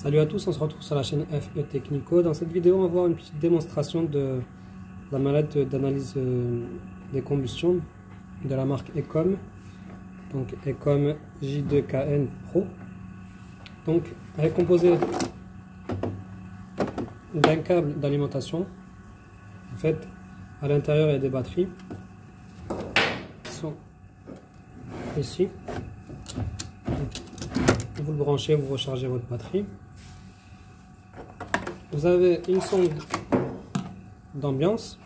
Salut à tous, on se retrouve sur la chaîne FE Technico. Dans cette vidéo, on va voir une petite démonstration de la manette d'analyse des combustions de la marque Ecom. Donc Ecom J2KN Pro. Donc elle est composée d'un câble d'alimentation. En fait, à l'intérieur, il y a des batteries qui sont ici. Vous le branchez, vous rechargez votre batterie. Vous avez une sonde d'ambiance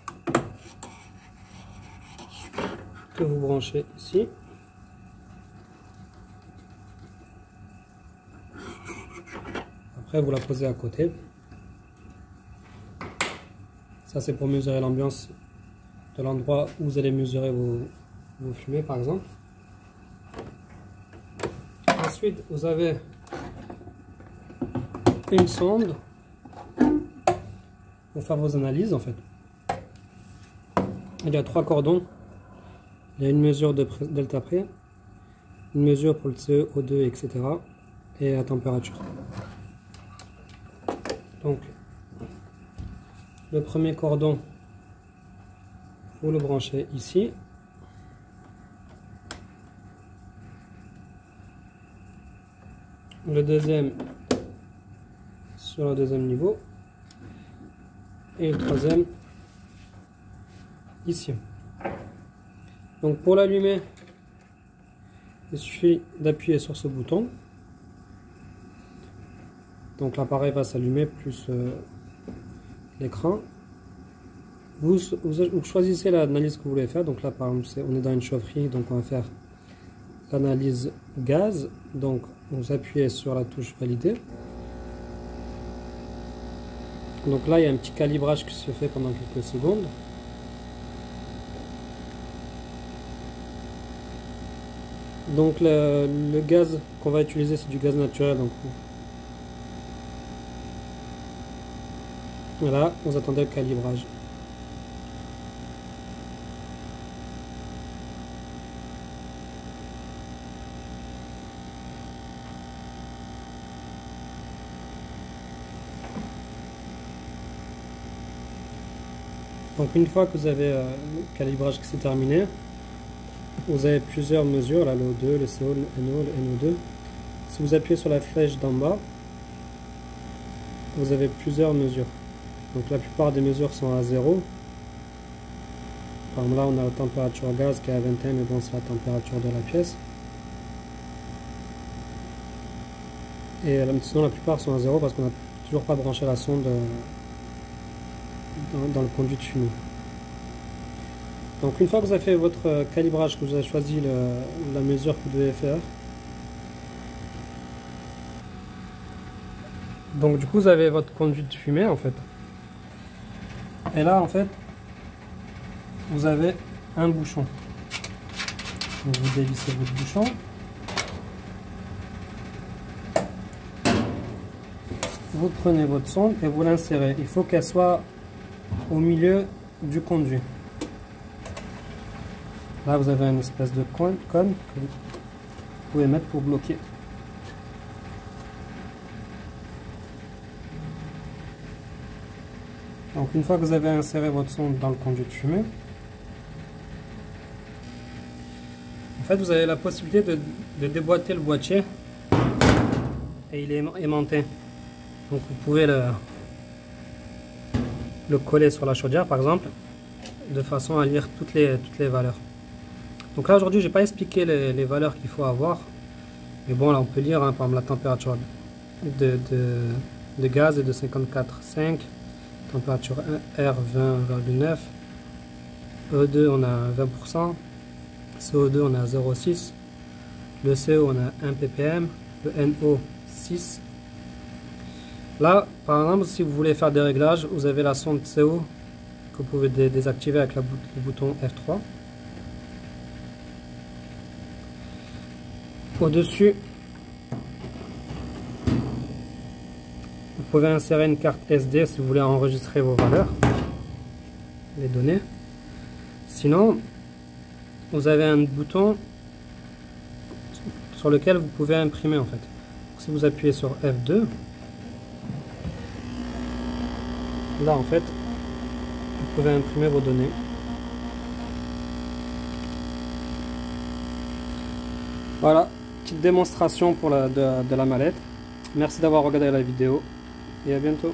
que vous branchez ici. Après, vous la posez à côté. Ça, c'est pour mesurer l'ambiance de l'endroit où vous allez mesurer vos fumées, par exemple. Ensuite, vous avez une sonde pour faire vos analyses, en fait. Il y a 3 cordons. Il y a une mesure de delta près, une mesure pour le CE, O2, etc. et la température. Donc, le premier cordon, vous le branchez ici. Le deuxième sur le deuxième niveau. Et le troisième ici. Donc pour l'allumer, il suffit d'appuyer sur ce bouton. Donc l'appareil va s'allumer plus l'écran. Vous choisissez l'analyse que vous voulez faire. Donc là par exemple on est dans une chaufferie, donc on va faire l'analyse gaz. Donc vous appuyez sur la touche valider. Donc là, il y a un petit calibrage qui se fait pendant quelques secondes. Donc le gaz qu'on va utiliser, c'est du gaz naturel. Donc voilà, vous attendez le calibrage. Donc une fois que vous avez le calibrage qui s'est terminé, vous avez plusieurs mesures, là le O2, le CO, le NO, le NO2. Si vous appuyez sur la flèche d'en bas, vous avez plusieurs mesures. Donc la plupart des mesures sont à 0. Par exemple là on a la température gaz qui est à 21, mais bon c'est la température de la pièce. Et sinon la plupart sont à 0 parce qu'on n'a toujours pas branché la sonde dans le conduit de fumée. Donc une fois que vous avez fait votre calibrage, que vous avez choisi la mesure que vous devez faire, donc du coup vous avez votre conduit de fumée en fait, et là en fait vous avez un bouchon. Donc, vous dévissez votre bouchon, vous prenez votre sonde et vous l'insérez. Il faut qu'elle soit au milieu du conduit. Là vous avez une espèce de cône que vous pouvez mettre pour bloquer. Donc une fois que vous avez inséré votre sonde dans le conduit de fumée, en fait vous avez la possibilité de déboîter le boîtier et il est aimanté. Donc vous pouvez le coller sur la chaudière par exemple, de façon à lire toutes les valeurs. Donc là aujourd'hui j'ai pas expliqué les valeurs qu'il faut avoir, mais bon là on peut lire, hein, par exemple la température de gaz est de 54,5, température R 20,9, E2 on a 20%, CO2 on a 0,6, le CO on a 1 ppm, le NO 6. Là, par exemple, si vous voulez faire des réglages, vous avez la sonde CO que vous pouvez désactiver avec le bouton F3. Au-dessus, vous pouvez insérer une carte SD si vous voulez enregistrer vos valeurs, les données. Sinon, vous avez un bouton sur lequel vous pouvez imprimer en fait. Si vous appuyez sur F2, Là, en fait, vous pouvez imprimer vos données. Voilà, petite démonstration pour de la mallette. Merci d'avoir regardé la vidéo et à bientôt.